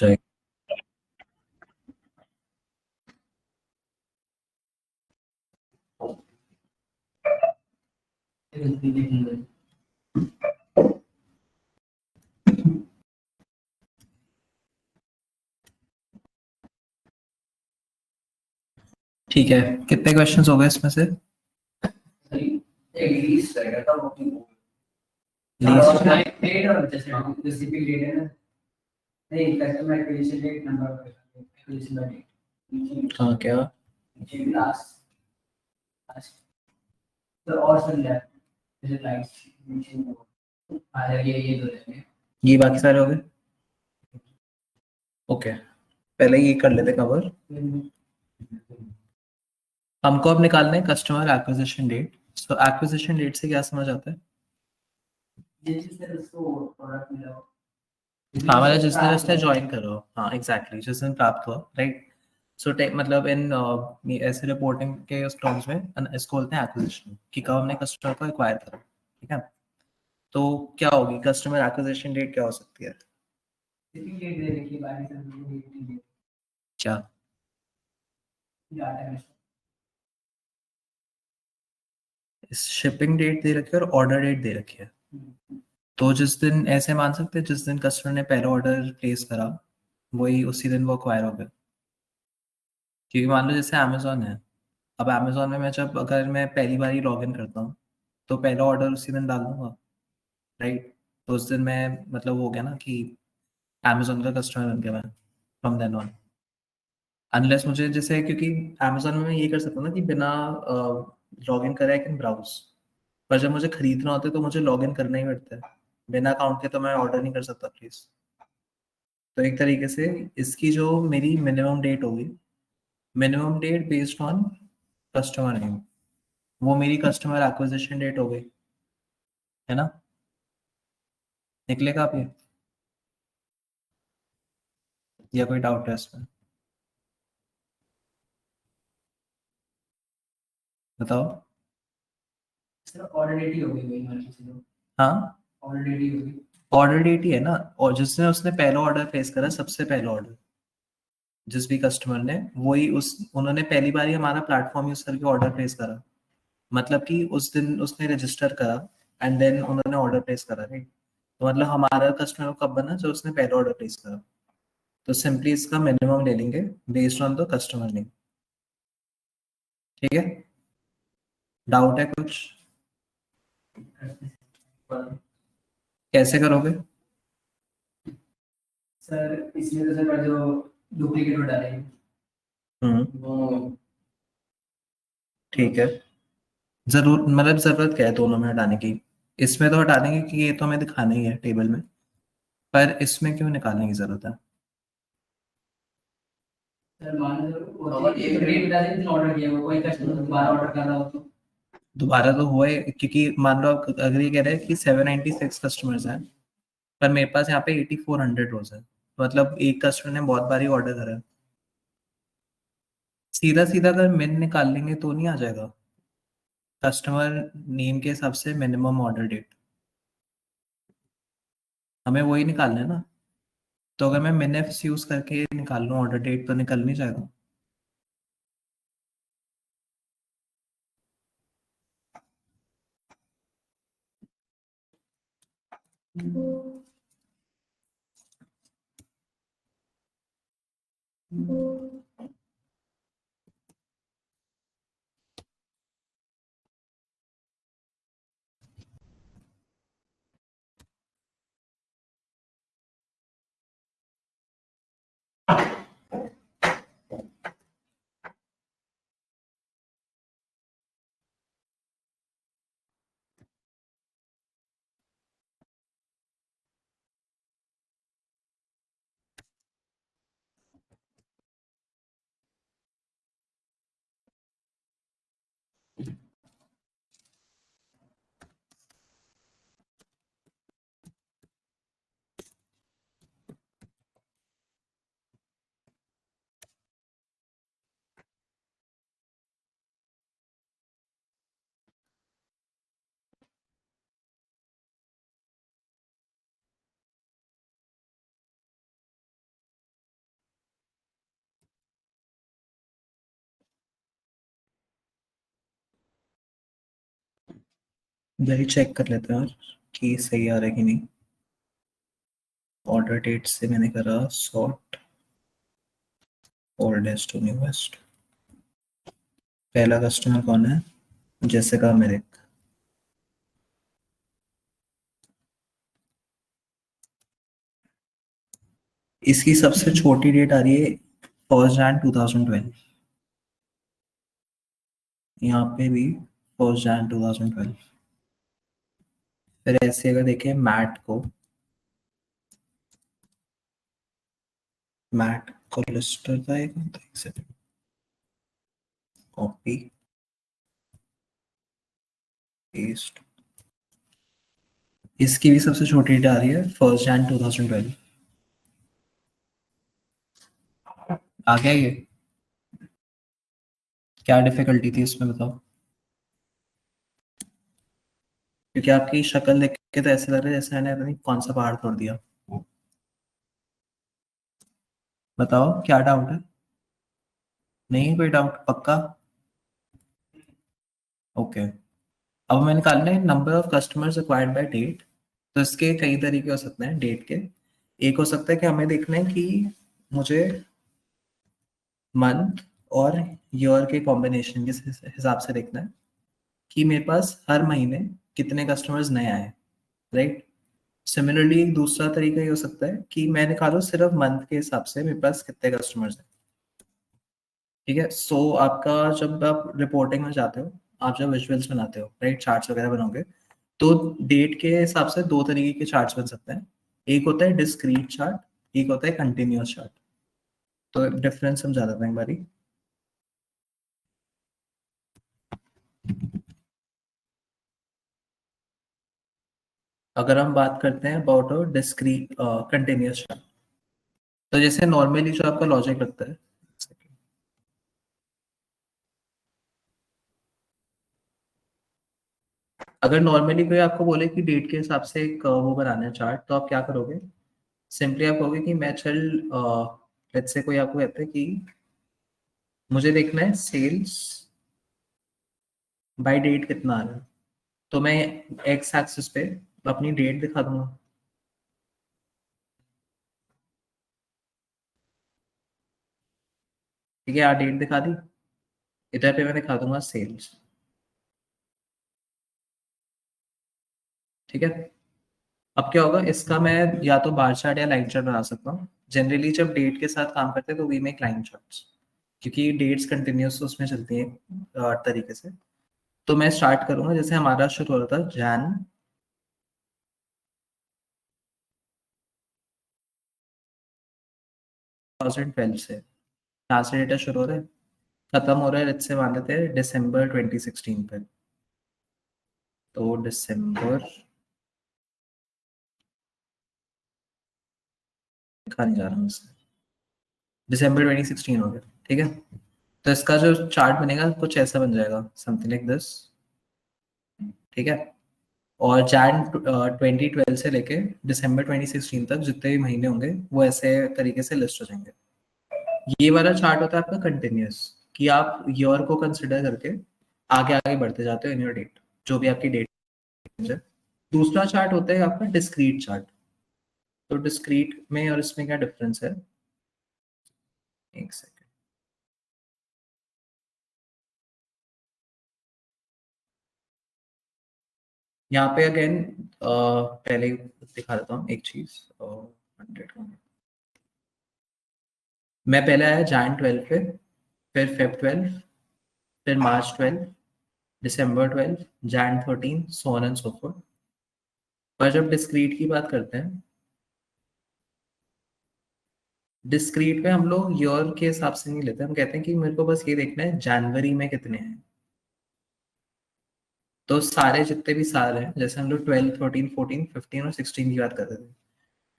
Check. ठीक है, कितने क्वेश्चंस हो गए इसमें से? लीस्ट हाँ क्या? ये बाकी सारे हो गए। ओके, पहले ये कर लेते कवर। हमको अब निकालना है कस्टमर एक्विजिशन डेट। सो एक्विजिशन डेट से क्या समझ आता है? हाँ मतलब जिसने जिसने ज्वाइन करो, हाँ एग्जैक्टली जिस दिन प्राप्त हुआ, राइट। सो मतलब इन ऐसे रिपोर्टिंग के उस टर्म्स में इसको बोलते हैं एक्विजिशन, कि कब हमने कस्टमर को एक्वायर करा। ठीक है, तो क्या होगी कस्टमर एक्विजिशन डेट, क्या हो सकती है? क्या? शिपिंग डेट दे रखी है और ऑर्डर डेट दे रखी है। तो जिस दिन ऐसे मान सकते हैं जिस दिन कस्टमर ने पहला ऑर्डर प्लेस करा, वही उसी दिन वो एक्वायर हो गया। क्योंकि मान लो जैसे अमेजोन है, अब अमेजोन में मैं जब अगर मैं पहली बार ही लॉग इन करता हूँ तो पहला ऑर्डर उसी दिन डाल दूंगा, राइट। तो उस दिन मैं मतलब वो हो गया ना कि अमेजोन का कस्टमर बन गया मैं फ्रॉम देन ऑन। अनलेस मुझे जैसे, क्योंकि अमेजोन में मैं ये कर सकता हूँ ना कि बिना लॉग इन करे आई कैन ब्राउज, पर जब मुझे खरीदना होता है तो मुझे लॉग इन करना ही पड़ता है। बिना अकाउंट के तो मैं ऑर्डर नहीं कर सकता प्लीज। तो एक तरीके से इसकी जो मेरी मिनिमम डेट होगी, minimum date based on customer name, वो मेरी कस्टमर एक्विजिशन डेट हो गई, है ना। निकलेगा आप ये, या कोई डाउट है इसमें? बताओ। ऑर्डर डेट ही होगी वही मान के चलो। हाँ, ऑर्डर डेट ही होगी। ऑर्डर डेट ही है ना, और जिसने उसने पहला ऑर्डर प्लेस करा, सबसे पहला ऑर्डर जिस भी कस्टमर ने, वही उस उन्होंने पहली बार ही हमारा प्लेटफॉर्म यूज करके ऑर्डर प्लेस करा। मतलब कि उस दिन उसने रजिस्टर करा एंड देन उन्होंने ऑर्डर प्लेस करा, राइट। तो मतलब हमारा कस्टमर कब बना, जो उसने पहला ऑर्डर प्लेस करा। तो सिंपली इसका मिनिमम ले लेंगे based on the customer name. ठीक है, डाउट है कुछ? कैसे करोगे? सर इसमें तो सर जो डुप्लीकेट हो डालेंगे। वो ठीक है, जरूर मतलब जरूरत क्या है दोनों में हटाने की? इसमें तो हटा देंगे कि ये तो हमें दिखाना ही है टेबल में, पर इसमें क्यों निकालने की जरूरत है? सर मान लो और एक रेट बता दें, ऑर्डर किया हुआ कोई कस्टमर दोबारा ऑर्डर कर रहा हो तो दोबारा तो हुआ है, क्योंकि मान लो अगर ये कह रहे हैं कि 796 कस्टमर्स हैं, पर मेरे पास यहाँ पे 8400 रोज है, मतलब एक कस्टमर ने बहुत बारी ऑर्डर करा है। सीधा सीधा अगर मिन निकाल लेंगे तो नहीं आ जाएगा? कस्टमर नेम के हिसाब से मिनिमम ऑर्डर डेट, हमें वही निकालना है ना। तो अगर मैं मिनएक्स यूज करके निकाल लूँ ऑर्डर डेट, तो निकल नहीं जाएगा? यही चेक कर लेते हैं और कि सही आ रहा है कि नहीं। ऑर्डर डेट से मैंने करा सॉर्ट ओल्डेस्ट टू न्यूएस्ट। पहला कस्टमर कौन है? जेसिका मेरिक। इसकी सबसे छोटी डेट आ रही है 1 Jan 2012। यहाँ पे भी 1 Jan 2012। फिर ऐसे अगर देखें मैट को, मैट को लिस्टर था एक सेकंड, कॉपी पेस्ट। इसकी भी सबसे छोटी डेट आ रही है 1 Jan 2012। आ गया ये? क्या डिफिकल्टी थी इसमें बताओ? क्योंकि आपकी शक्ल देख के तो ऐसे लग रहा है जैसे मैंने पता नहीं कौन सा पहाड़ तोड़ दिया। बताओ क्या डाउट है? नहीं कोई डाउट पक्का? ओके। अब मैंने निकालना है number of customers acquired by date. तो इसके कई तरीके हो सकते हैं डेट के। एक हो सकता है कि हमें देखना है कि मुझे मंथ और ईयर के कॉम्बिनेशन के हिसाब से देखना है कि मेरे पास हर महीने कितने कस्टमर्स नए आए। राइट। सिमिलरली एक दूसरा तरीका ये हो सकता है कि मैं निकालूं सिर्फ मंथ के हिसाब से मेरे पास कितने कस्टमर्स हैं। ठीक है। सो आपका जब आप रिपोर्टिंग में जाते हो, आप जब विजुअल्स बनाते हो, राइट, चार्ट्स वगैरह बनाओगे, तो डेट के हिसाब से दो तरीके के चार्ट्स बन सकते हैं। एक होता है डिस्क्रीट चार्ट, एक होता है कंटिन्यूअस चार्ट। तो डिफरेंस समझा देता हूँ एक बारी। अगर हम बात करते हैं अबाउट डिस्क्रीट कंटिन्यूअस चार्ट, तो जैसे नॉर्मली जो आपका लॉजिक लगता है, अगर नॉर्मली कोई आपको बोले कि डेट के हिसाब से एक वो बनाना है चार्ट, तो आप क्या करोगे? सिंपली आप कहोगे कि मैं चल, लेट्स से कोई आपको कहता है कि मुझे देखना है सेल्स बाय डेट कितना आ रहा है, तो मैं एक्स एक्सिस पे अपनी डेट दिखा दूंगा। ठीक है, यहाँ डेट दिखा दी, इधर पे मैं दिखा दूंगा सेल्स। ठीक है। अब क्या होगा इसका, मैं या तो बार चार्ट या लाइन चार्ट बना सकता हूँ। जनरली जब डेट के साथ काम करते हैं तो वी मेक लाइन चार्ट्स, क्योंकि डेट्स कंटिन्यूस उसमें चलती है तरीके से। तो मैं स्टार्ट करूंगा, जैसे हमारा शुरू हो रहा था जैन 2012 से। कहाँ से डेटा शुरू हो रहा है? खत्म हो रहा है लेट्स से मान लेते हैं दिसंबर 2016 पे। तो दिसंबर, दिखा नहीं जा रहा हूँ इससे, दिसंबर 2016 हो गया। ठीक है। तो इसका जो चार्ट बनेगा कुछ ऐसा बन जाएगा, समथिंग लाइक दिस। ठीक है। और जैन 2012 से लेके दिसंबर 2016 तक जितने भी महीने होंगे वो ऐसे तरीके से लिस्ट हो जाएंगे। ये वाला चार्ट होता है आपका कंटिन्यूअस, कि आप ईयर को कंसिडर करके आगे आगे बढ़ते जाते हो इन योर डेट, जो भी आपकी डेट है। दूसरा चार्ट होता है आपका डिस्क्रीट चार्ट। तो डिस्क्रीट में और इसमें क्या डिफरेंस है? एक सेकेंड। यहाँ पे अगेन पहले ही दिखा देता हूँ एक चीज। 100 का मैं पहले आया Jan 12 पे, फिर Feb 12, फिर March 12, December 12, Jan 13, so on and so forth। पर जब डिस्क्रीट की बात करते हैं, डिस्क्रीट पे हम लोग ईयर के हिसाब से नहीं लेते, हम कहते हैं कि मेरे को बस ये देखना है जनवरी में कितने हैं। तो सारे जितने भी साल हैं, जैसे हम लोग 12, 13, 14, 15 और 16 की बात करते थे,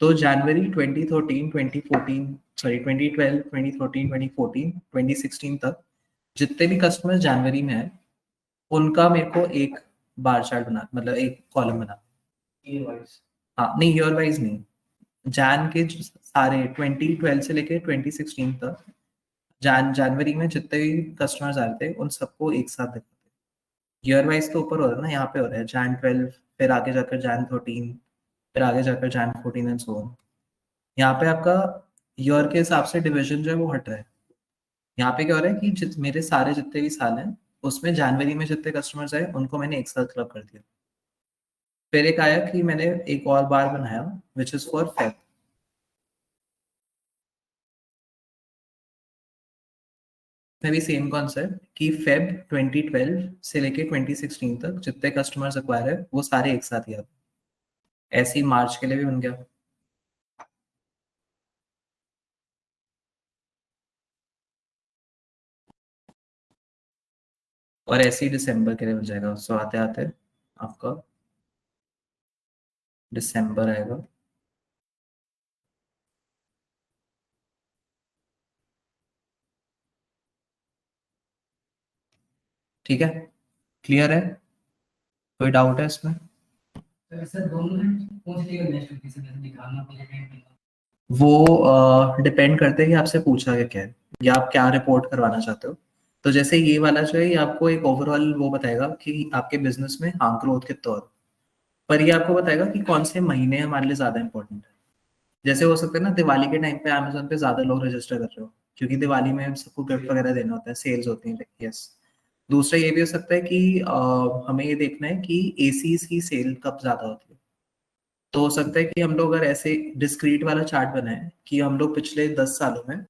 तो जनवरी 2013, 2014, सॉरी 2012, 2013, 2014, 2016 तक जितने भी कस्टमर जनवरी में है, उनका मेरे को एक बार चार्ट बना, मतलब एक कॉलम बना। Year wise? हाँ नहीं, ईयर वाइज नहीं। जैन के सारे 2012 से लेके 2016 तक जनवरी में जितने भी कस्टमर्स आ रहे थे उन सबको एक साथ दिखाते। ईयर वाइज तो ऊपर हो रहा है ना, यहाँ पे हो रहा है जैन 12, फिर आगे जाकर जैन 13, फिर आगे जाकर जैन 14 एंड सो ऑन। यहाँ पे आपका ईयर के हिसाब से डिवीजन जो है वो हट रहा है। यहाँ पे क्या हो रहा है कि मेरे सारे जितने भी साल हैं उसमें जनवरी में जितने कस्टमर्स आए उनको मैंने एक साथ क्लब कर दिया। फिर एक आया कि मैंने एक और बार बनाया विच इज फॉर फेब। में भी सेम कॉन्सेप्ट कि फेब 2012 से लेके 2016 तक जितने कस्टमर्स अक्वायर है वो सारे एक साथ ही आते। ऐसे ही मार्च के लिए भी बन गया। और ऐसे ही दिसंबर के लिए बन जाएगा, सो आते आते आपका दिसंबर आएगा। ठीक है, क्लियर है? कोई डाउट है इसमें? सर दोनों कौन सी जगह नेक्स्ट लोकेशन जैसे निकालना पड़ेगा? वो डिपेंड करते हैं कि आपसे पूछा क्या है या आप क्या रिपोर्ट करवाना चाहते हो। तो जैसे ये वाला जो है ये आपको एक ओवरऑल वो बताएगा कि आपके बिजनेस में हाँ ग्रोथ कितना हो रहा है। पर ये आपको बताएगा कि कौन से महीने हमारे लिए ज्यादा इंपॉर्टेंट है। जैसे हो सकता है ना दिवाली के टाइम पे अमेजोन पे ज्यादा लोग रजिस्टर कर रहे हो, क्योंकि दिवाली में सबको गिफ्ट वगैरह देना होता है, सेल्स होती है। यस। दूसरा ये भी हो सकता है कि हमें ये देखना है कि एसीज की सेल कब ज्यादा होती है। तो हो सकता है कि हम लोग अगर ऐसे डिस्क्रीट वाला चार्ट बनाए कि हम लोग पिछले 10 सालों में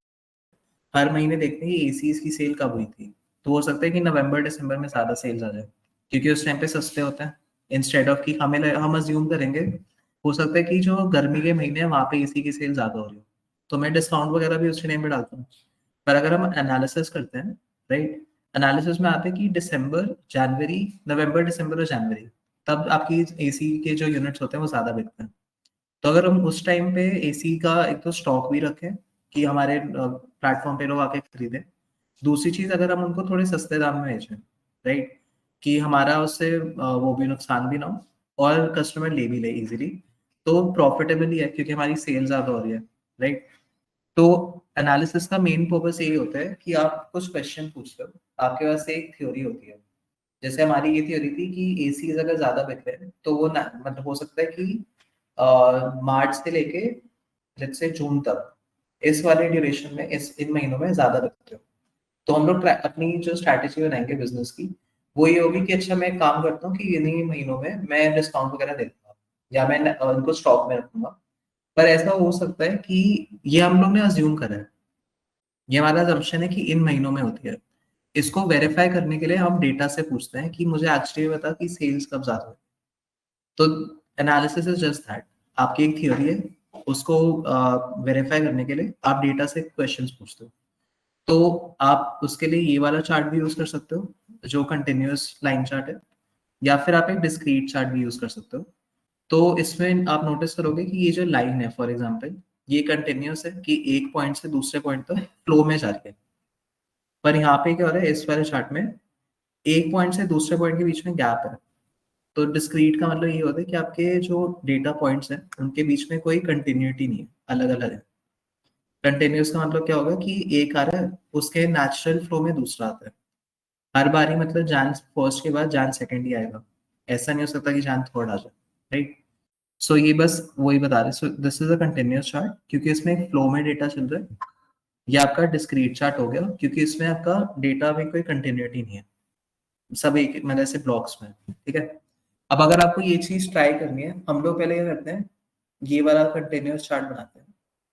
हर महीने देखते हैं कि एसीज की सेल कब हुई थी, तो हो सकता है कि नवंबर दिसंबर में ज्यादा सेल्स आ जाए, क्योंकि उस टाइम पे सस्ते होते हैं। इंस्टेड ऑफ कि हम अज्यूम करेंगे हो सकता है कि जो गर्मी के महीने हैं वहां पे एसी की सेल ज्यादा हो रही हो, तो मैं डिस्काउंट वगैरह भी उस टाइम पे डालता हूँ। पर अगर हम एनालिसिस करते हैं, राइट, एनालिसिस में आते हैं कि दिसंबर जनवरी, नवंबर दिसंबर और जनवरी, तब आपकी एसी के जो यूनिट्स होते हैं वो ज्यादा बिकते हैं। तो अगर हम उस टाइम पे एसी का एक तो स्टॉक भी रखें कि हमारे प्लेटफॉर्म पे लोग आके खरीदें। दूसरी चीज अगर हम उनको थोड़े सस्ते दाम में बेचें, राइट, कि हमारा उससे वो भी नुकसान भी ना हो और कस्टमर ले भी ले इजीली, तो प्रॉफिटेबल ही है क्योंकि हमारी सेल ज्यादा हो रही है, राइट। तो एनालिसिस का मेन पर्पस यही होता है कि आप कुछ क्वेश्चन पूछते हो, आपके पास एक थ्योरी होती है। जैसे हमारी ये थ्योरी थी कि एसीज अगर ज्यादा बिक रहे हैं तो वो ना मतलब हो सकता है कि मार्च से लेके लेट्स से जून तक इस वाले ड्यूरेशन में इस इन महीनों में ज्यादा बिकते हो। तो हम लोग अपनी जो स्ट्रैटेजी बनाएंगे बिजनेस की वो ये होगी कि अच्छा मैं एक काम करता हूँ कि इन्हीं महीनों में मैं डिस्काउंट वगैरह दे दूंगा या मैं उनको स्टॉक में रखूंगा। पर ऐसा हो सकता है कि ये हम लोग ने अज्यूम करा है, ये हमारा assumption है कि इन महीनों में होती है। इसको वेरीफाई करने के लिए हम डेटा से पूछते हैं कि मुझे एक्चुअली बता कि सेल्स कब ज्यादा हुई। तो एनालिसिस इज जस्ट दैट, आपकी एक थ्योरी है, उसको वेरीफाई करने के लिए आप डेटा से क्वेश्चंस पूछते हो। तो आप उसके लिए ये वाला चार्ट भी यूज कर सकते हो जो कंटिन्यूअस लाइन चार्ट है, या फिर आप एक डिस्क्रीट चार्ट भी यूज कर सकते हो। तो इसमें आप नोटिस करोगे कि ये जो लाइन है फॉर एग्जांपल ये कंटिन्यूअस है कि एक पॉइंट से दूसरे पॉइंट तक फ्लो में जा रही है। पर यहाँ पे क्या हो रहा है इस वाले चार्ट में एक पॉइंट से दूसरे पॉइंट के बीच में गैप है। तो डिस्क्रीट का मतलब ये होता है कि आपके जो डेटा पॉइंट्स हैं उनके बीच में कोई कंटिन्यूटी नहीं है, अलग अलग है। कंटिन्यूस का मतलब क्या होगा कि एक आ रहा है उसके नेचुरल फ्लो में दूसरा आता है। हर बारी मतलब जान फर्स्ट के बाद जान सेकंड ही आएगा, ऐसा नहीं हो सकता कि जान थर्ड आ जाए, राइट। सो ये बस वही बता रहे, so this is a continuous chart क्योंकि इसमें एक फ्लो में डेटा चल रहा है। ये आपका डिस्क्रीट चार्ट हो गया क्योंकि इसमें आपका डेटा में कोई कंटिन्यूटी नहीं है, सब एक मतलब ऐसे ब्लॉक्स में, ठीक है। अब अगर आपको ये चीज ट्राई करनी है, हम लोग पहले क्या करते हैं, ये वाला कंटिन्यूस चार्ट बनाते हैं,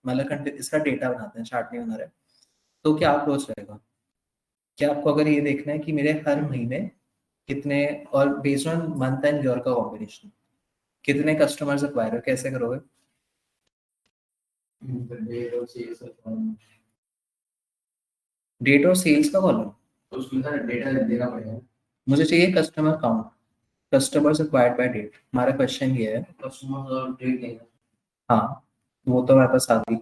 मतलब इसका डेटा बनाते हैं, चार्ट नहीं बना रहे। तो क्या अप्रोच रहेगा कि आपको अगर ये देखना है कि मेरे हर महीने कितने, और based on month and year का कॉम्बिनेशन कितने कस्टमर्स अक्वायर हो, कैसे करोगे? डेट और सेल्स का कॉलम, तो उसमें सारा डेटा देना पड़ेगा। मुझे चाहिए customer count, customers acquired by date. हमारा क्वेश्चन ये है, कस्टमर्स और डेट देना। हाँ, वो तो मेरे पास आ गई।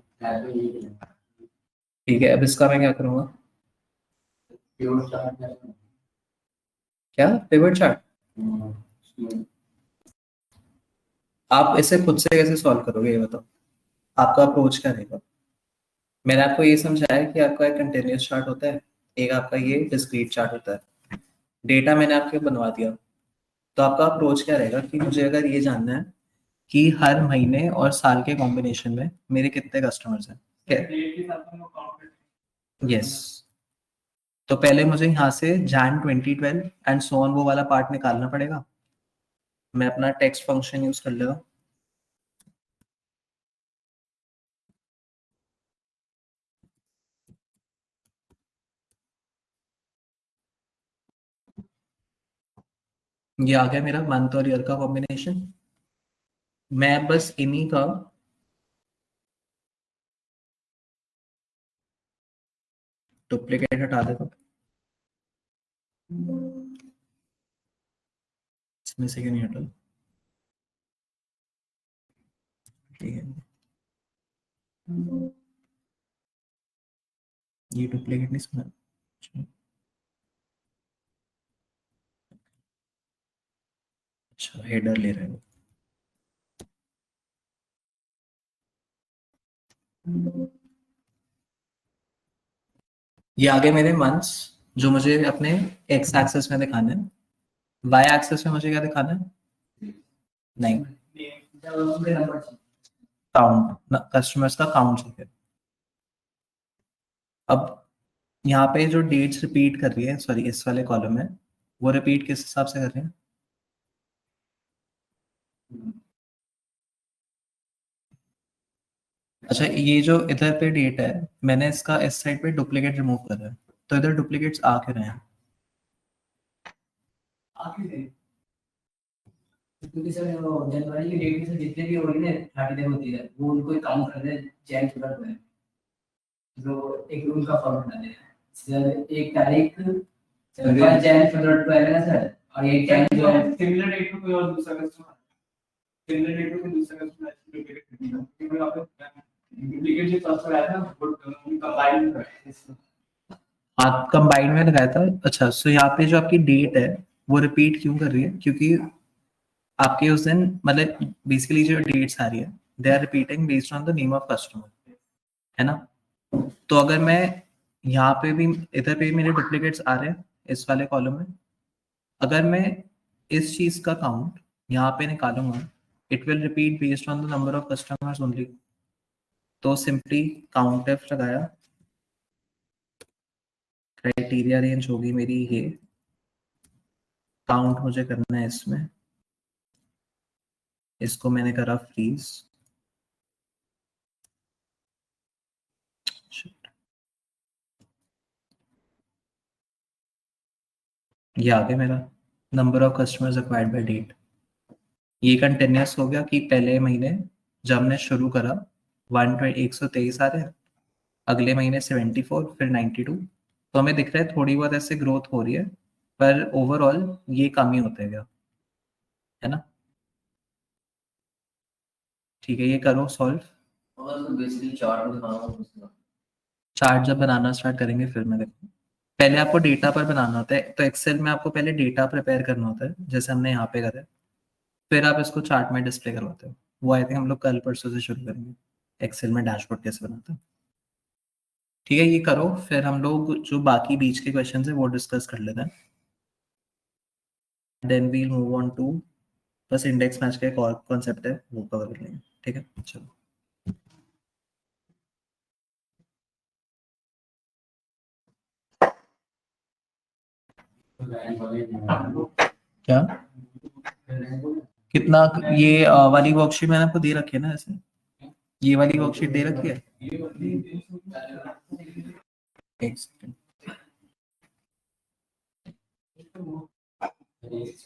ठीक है, अब इसका मैं क्या करूंगा? Pivot chart. क्या पिवट चार्ट? आप इसे खुद से कैसे सॉल्व करोगे ये बताओ, आपका अप्रोच क्या रहेगा? मैंने आपको ये समझाया कि आपका एक कंटिन्यूस चार्ट होता है, एक आपका ये डिस्क्रीट चार्ट होता है। डेटा मैंने आपके बनवा दिया, तो आपका अप्रोच क्या रहेगा कि मुझे अगर ये जानना है कि हर महीने और साल के कॉम्बिनेशन में मेरे कितने कस्टमर्स हैं, यस। तो पहले मुझे यहाँ से जैन 2012 एंड सो ऑन वो वाला पार्ट निकालना पड़ेगा। मैं अपना टेक्स्ट फंक्शन यूज कर लेगा। ये आ गया मेरा मंथ और ईयर का कॉम्बिनेशन। मैं बस इन्हीं का डुप्लीकेट हटा देता हूँ। इसमें से क्यों नहीं हटा? ठीक है, ये डुप्लीकेट नहीं सुना। अच्छा, हेडर ले रहे हो। ये आगे मेरे मंथ्स जो मुझे अपने एक्स एक्सेस में दिखाने हैं। वाई एक्सेस में मुझे क्या दिखाना है? नहीं, काउंट, कस्टमर्स का काउंट चाहिए। अब यहाँ पे जो डेट्स रिपीट कर रही है, सॉरी इस वाले कॉलम में, वो रिपीट किस हिसाब से कर रहे हैं? अच्छा, ये जो इधर पे डेट है, मैंने इसका इस साइड पे डुप्लीकेट रिमूव कर रहा है, तो इधर डुप्लीकेट्स आ क्यों रहे हैं? क्योंकि सर वो जनवरी की डेट में से जितने भी होगी ना 30 दिन होती है, वो उनको काउंट कर रहे हैं जैन जुलाई में, जो एक रूल का फॉर्म बना देना है। सर एक तारीख 5 जैन 2012 है सर, और एक जैन जो है सिमिलर डेट पे कोई और दूसरा कस्टमर, सिमिलर डेट पे कोई दूसरा कस्टमर डुप्लीकेट कर दिया, क्योंकि वहाँ पे डुप्लीकेट जो फर्स्ट आया था वो कंबाइन कर रहे हैं। हाँ, कंबाइन में लगाया था। अच्छा, सो यहाँ पे जो आपकी डेट है वो रिपीट क्यों कर रही है? क्योंकि आपके उस दिन मतलब बेसिकली जो डेट्स आ रही है, they are repeating based on the name of customer, है ना? तो अगर मैं यहाँ पे भी, इधर पे भी मेरे डुप्लीकेट्स आ रहे हैं इस वाले कॉलम में, अगर मैं इस चीज का काउंट यहाँ पे निकालूंगा, it will repeat based on the number of customers only. तो सिंपली काउंट एफ लगाया, क्राइटेरिया रेंज होगी मेरी ये, काउंट मुझे करना है इसमें, इसको मैंने करा फ्रीज। ये आ गया मेरा number of customers acquired by date. ये कंटिन्यूस हो गया कि पहले महीने जब हमने शुरू करा 123 आ रहे हैं, अगले महीने 74, फिर 92। तो हमें दिख रहा है थोड़ी बहुत ऐसे ग्रोथ हो रही है, पर ओवरऑल ये कम ही होते गया, है ना? ठीक है, ये करो सॉल्व। और बेसिकली चार्ट दिखाना, चार्ट जब बनाना स्टार्ट करेंगे फिर मैं देखूँ। पहले आपको डेटा पर बनाना होता है, तो एक्सेल में आपको पहले डेटा प्रिपेयर करना होता है, जैसे हमने यहाँ पे करा है। फिर आप इसको चार्ट में डिस्प्ले करवाते हो। वो आई थिंक हम लोग कल परसों से शुरू करेंगे, एक्सेल में डैशबोर्ड कैसे बनाते हैं। ठीक है, ये करो, फिर हम लोग जो बाकी बीच के क्वेश्चन है वो डिस्कस कर लेते हैं। Then we'll move on to, बस इंडेक्स मैच का एक और कॉन्सेप्ट है वो कवर कर लेंगे। ठीक है, चलो। क्या कितना? ये वाली वर्कशीट मैंने आपको दे रखी है ना ऐसे, ये वाली वर्कशीट दे रखी है। एक सेकंड,